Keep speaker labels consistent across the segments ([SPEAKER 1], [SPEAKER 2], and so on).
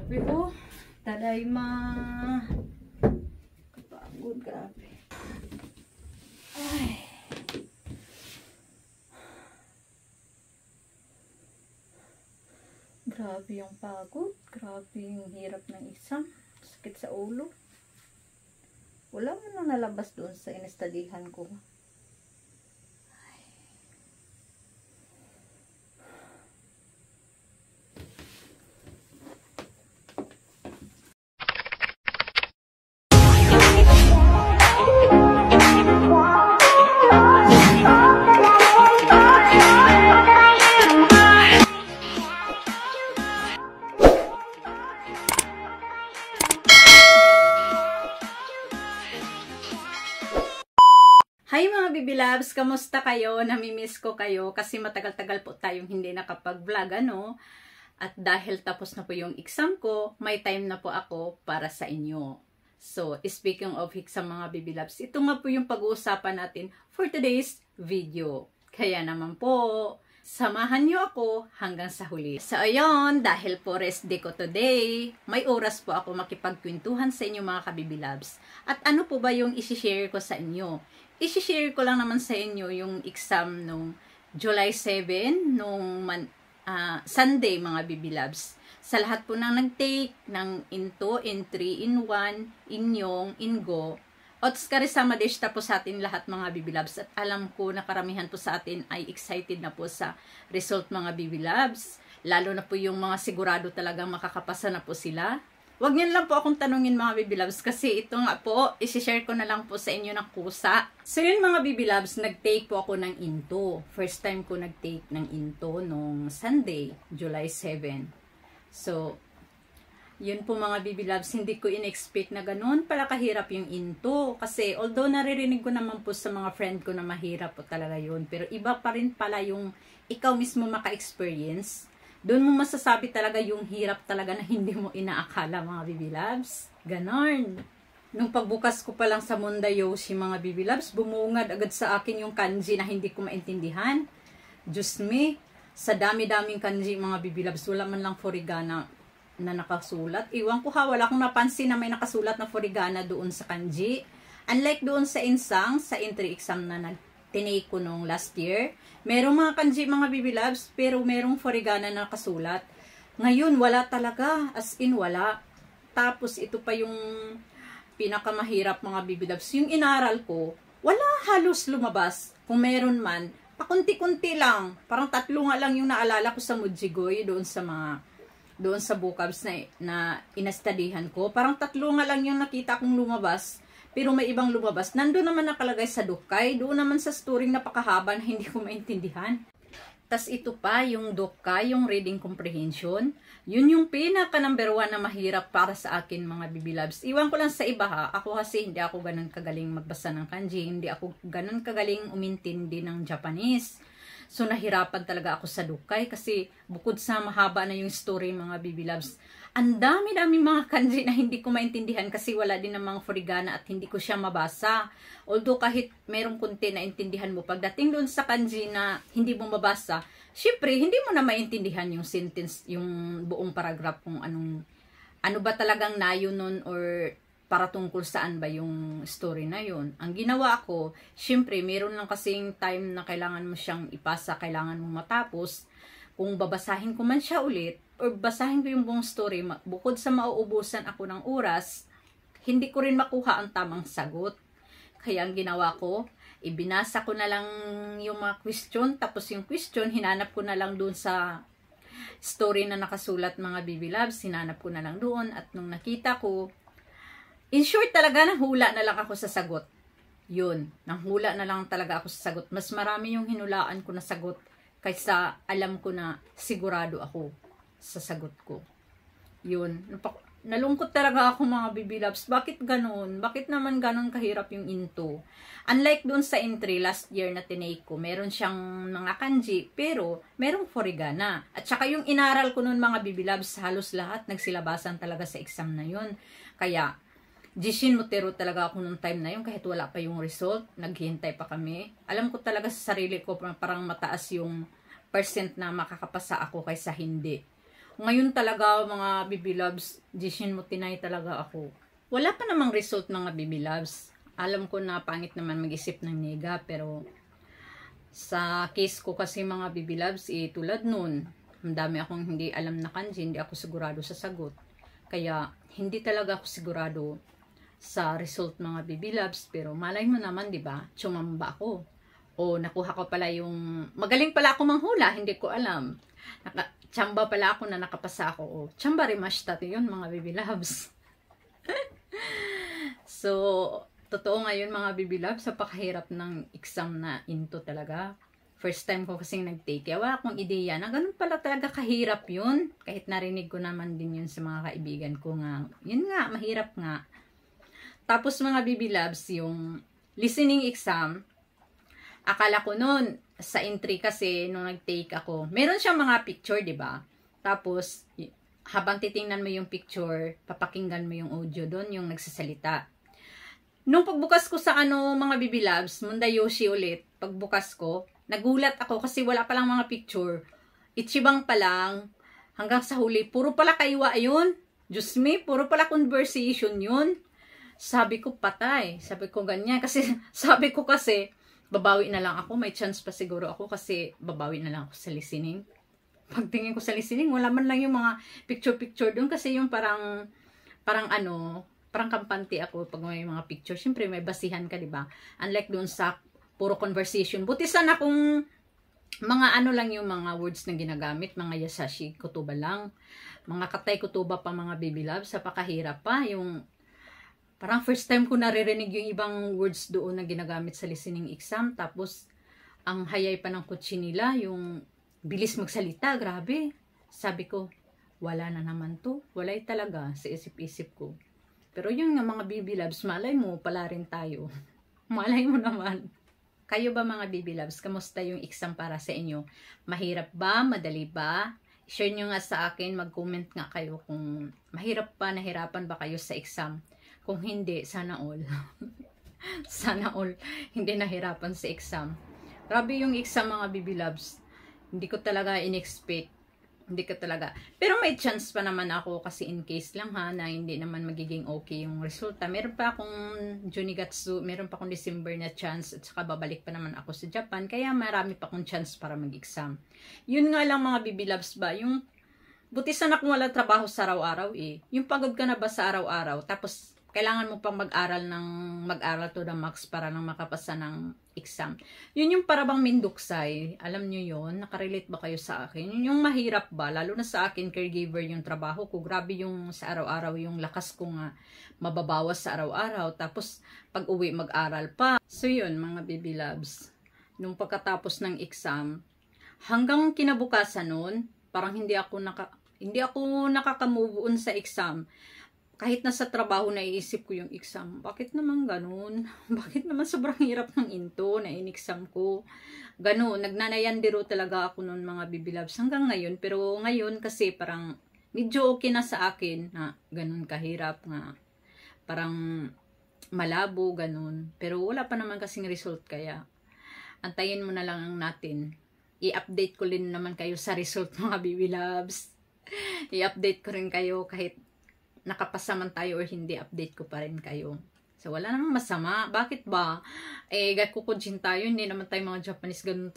[SPEAKER 1] Grabe oh. Tadayma. Kapagod, grabe. Ay. Grabe yung pagod. Grabe yung hirap ng exam. Sakit sa ulo. Wala mo nang nalabas doon sa inestadihan ko. Hi mga Bibi Loves! Kamusta kayo? Namimiss ko kayo kasi matagal-tagal po tayong hindi nakapag-vlog, ano? At dahil tapos na po yung exam ko, may time na po ako para sa inyo. So, speaking of exam mga Bibi Loves, ito nga po yung pag-uusapan natin for today's video. Kaya naman po, samahan niyo ako hanggang sa huli. So, ayun, dahil po rest day ko today, may oras po ako makipagkwentuhan sa inyo mga Bibi Loves. At ano po ba yung isi-share ko sa inyo? I-share ko lang naman sa inyo yung exam nung July 7, nung Sunday mga Bibi Loves. Sa lahat po nang nag-take ng Into, In3, In1, Inyong, Ingo, Ots karisama desh tapos sa atin lahat mga Bibi Loves. At alam ko na karamihan po sa atin ay excited na po sa result mga Bibi Loves. Lalo na po yung mga sigurado talagang makakapasa na po sila. Huwag niyo lang po akong tanungin mga Bibi Loves kasi ito nga po, isi-share ko na lang po sa inyo ng kusa. So yun mga Bibi Loves, nag-take po ako ng Into. First time ko nag-take ng Into nung Sunday, July 7. So, yun po mga Bibi Loves, hindi ko in-expect na ganun pala kahirap yung Into. Kasi although naririnig ko naman po sa mga friend ko na mahirap po talaga yun, pero iba pa rin pala yung ikaw mismo maka-experience. Doon mo masasabi talaga yung hirap talaga na hindi mo inaakala mga Bibi Loves. Ganon. Nung pagbukas ko pa lang sa Monday Yoshi mga Bibi Loves, bumungad agad sa akin yung kanji na hindi ko maintindihan. Diyos me, sa dami-daming kanji mga Bibi Loves, wala man lang furigana na nakasulat. Iwan ko ha, wala akong napansin na may nakasulat na furigana doon sa kanji. Unlike doon sa insang, sa entry exam na tinake ko nung last year, merong mga kanji mga Bibi Loves, pero merong furigana na nakasulat. Ngayon, wala talaga, as in wala. Tapos, ito pa yung pinakamahirap mga Bibi Loves. Yung inaral ko, wala halos lumabas. Kung meron man, pakunti-kunti lang. Parang 3 nga lang yung naalala ko sa Mujigoy, doon sa bookabs na inastadihan ko. Parang 3 nga lang yung nakita kong lumabas. Pero may ibang lumabas. Nandun naman nakalagay sa Dokkai. Doon naman sa storing napakahaba na hindi ko maintindihan. Tas ito pa, yung Dokkai, yung reading comprehension. Yun yung pinaka number 1 na mahirap para sa akin mga Bibi Loves. Iwan ko lang sa iba ha. Ako kasi hindi ako ganun kagaling magbasa ng kanji. Hindi ako ganun kagaling umintindi ng Japanese. So nahirapan talaga ako sa Dokkai kasi bukod sa mahaba na yung story mga Bibi Loves, ang dami-dami mga kanji na hindi ko maintindihan kasi wala din namang furigana at hindi ko siya mabasa. Although kahit merong konti na intindihan mo, pagdating doon sa kanji na hindi mo mabasa, syempre hindi mo na maintindihan yung sentence, yung buong paragraph kung ano ba talagang nayo nun or para tungkol saan ba yung story na yun. Ang ginawa ko, syempre meron lang kasing time na kailangan mo siyang ipasa, kailangan mo matapos. Kung babasahin ko man siya ulit, or basahin ko yung buong story, bukod sa mauubusan ako ng oras, hindi ko rin makuha ang tamang sagot. Kaya ang ginawa ko, ibinasa ko na lang yung mga question, tapos yung question, hinanap ko na lang doon sa story na nakasulat mga Bibi Loves, hinanap ko na lang doon, at nung nakita ko, in short talaga, nahula na lang ako sa sagot. Yun, nahula na lang talaga ako sa sagot. Mas marami yung hinulaan ko na sagot kaysa alam ko na sigurado ako sa sagot ko. Yun, nalungkot talaga ako mga Bibi Loves. Bakit ganun? Bakit naman ganun kahirap yung Into? Unlike dun sa entry last year na tinake ko, meron siyang mga kanji, pero merong furigana. At saka yung inaral ko nun mga Bibi Loves, halos lahat nagsilabasan talaga sa exam na yun. Kaya, Jishin Motero talaga ako nung time na yun, kahit wala pa yung result, naghihintay pa kami. Alam ko talaga sa sarili ko, parang mataas yung percent na makakapasa ako kaysa hindi. Ngayon talaga mga baby loves, Jishin mo tinay talaga ako. Wala pa namang result mga baby loves. Alam ko na pangit naman mag-isip ng nega, pero sa case ko kasi mga baby loves, tulad nun, ang dami akong hindi alam na kanji, hindi ako sigurado sa sagot. Kaya hindi talaga ako sigurado sa result mga baby loves, pero malay mo naman, di ba? Tsumamba ako. O nakuha ko pala yung, magaling pala ako manghula, hindi ko alam. Tsamba pala ako na nakapasa ako. O, tsamba rimashita yun mga baby loves. So, totoo ngayon mga baby loves, sa pakahirap ng exam na into talaga. First time ko kasing nag-take. Kaya wala akong ideya na ganun pala talaga kahirap yun. Kahit narinig ko naman din yun sa mga kaibigan ko nga. Yun nga, mahirap nga. Tapos mga baby loves, yung listening exam, akala ko nun, sa entry kasi, nung nag-take ako, meron siyang mga picture, di ba? Tapos, habang titingnan mo yung picture, papakinggan mo yung audio doon, yung nagsasalita. Nung pagbukas ko sa mga baby loves, Monday Yoshi ulit, pagbukas ko, nagulat ako kasi wala palang mga picture. Ichibang pa lang, hanggang sa huli, puro pala kaywa yun. Diyos me, puro pala conversation yun. Sabi ko, patay. Sabi ko, ganyan. Kasi, sabi ko kasi, babawi na lang ako. May chance pa siguro ako kasi babawi na lang ako sa listening. Pagtingin ko sa listening, wala man lang yung mga picture-picture doon kasi yung parang kampante ako pag may mga picture. Siyempre, may basihan ka, di ba? Unlike doon sa puro conversation. Buti sana kung mga lang yung mga words na ginagamit, mga yasashi kutuba lang. Mga katay kutuba pa mga baby love, sa pakahirap pa. Yung parang first time ko naririnig yung ibang words doon na ginagamit sa listening exam. Tapos, ang hayay pa ng kutsi nila, yung bilis magsalita, grabe. Sabi ko, wala na naman to. Walay talaga sa isip-isip ko. Pero yun nga mga baby loves, malay mo, pala rin tayo. Malay mo naman. Kayo ba mga baby loves, kamusta yung exam para sa inyo? Mahirap ba? Madali ba? Share nyo nga sa akin, mag-comment nga kayo kung mahirap pa, nahirapan ba kayo sa exam. Kung hindi, sana all. Sana all hindi nahirapan sa exam. Grabe yung exam mga baby loves. Hindi ko talaga in-expect. Hindi ko talaga. Pero may chance pa naman ako kasi in case lang ha, na hindi naman magiging okay yung resulta. Meron pa akong Junigatsu, meron pa akong December na chance at saka babalik pa naman ako sa Japan. Kaya marami pa akong chance para mag-exam. Yun nga lang mga baby loves ba, yung buti sana kung wala trabaho sa araw-araw Yung pagod ka na ba sa araw-araw, tapos kailangan mo pang mag-aral to the max para lang makapasa ng exam. Yun yung parabang minduksay. Alam nyo yun? Nakarelate ba kayo sa akin? Yun yung mahirap ba? Lalo na sa akin, caregiver yung trabaho ko. Grabe yung sa araw-araw, yung lakas ko nga mababawas sa araw-araw. Tapos, pag uwi, mag-aral pa. So yun, mga baby loves. Nung pagkatapos ng exam, hanggang kinabukasan nun, parang hindi ako nakaka-move on sa exam. Kahit nasa trabaho, naiisip ko yung exam. Bakit naman ganun? Bakit naman sobrang hirap ng into na in-exam ko? Ganun, nagnanayandiro talaga ako noon mga baby loves hanggang ngayon. Pero ngayon kasi parang medyo okay na sa akin na ganun kahirap nga. Parang malabo, ganun. Pero wala pa naman kasing result kaya antayin mo na lang natin. I-update ko rin naman kayo sa result mga baby loves. I-update ko rin kayo kahit nakapasa man tayo or hindi, update ko pa rin kayo. So, wala namang masama. Bakit ba? Gakukujin tayo, hindi naman tayo mga Japanese, ganun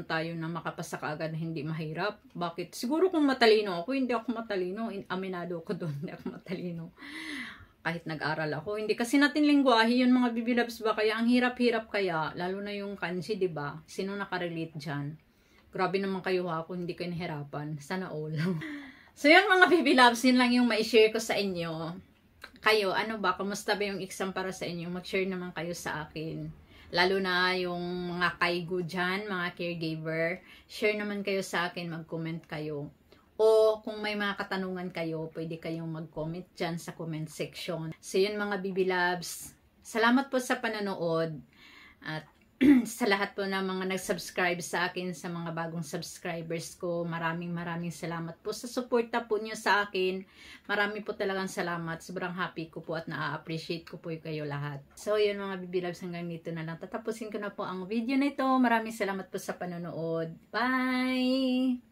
[SPEAKER 1] tayo na makapasa ka agad na hindi mahirap. Bakit? Siguro kung matalino ako, hindi ako matalino. Aminado ko doon, hindi ako matalino. Kahit nag-aral ako. Hindi kasi natin lingwahe yun mga baby loves ba? Kaya ang hirap-hirap kaya, lalo na yung kanji, diba? Sino nakarelate dyan? Grabe naman kayo ako, hindi kayo nahirapan. Sana all. So, yung mga baby loves, yun lang yung ma-share ko sa inyo. Kayo, ano ba? Kamusta ba yung exam para sa inyo? Mag-share naman kayo sa akin. Lalo na yung mga kaigo dyan, mga caregiver. Share naman kayo sa akin, mag-comment kayo. O kung may mga katanungan kayo, pwede kayong mag-comment dyan sa comment section. So, yun mga baby loves. Salamat po sa panonood. At sa lahat po ng mga nag-subscribe sa akin, sa mga bagong subscribers ko, maraming salamat po sa suporta po niyo sa akin. Marami po talagang salamat. Sobrang happy ko po at na-appreciate ko po kayo lahat. So, yun mga baby loves, hanggang dito na lang. Tatapusin ko na po ang video na ito. Maraming salamat po sa panonood. Bye!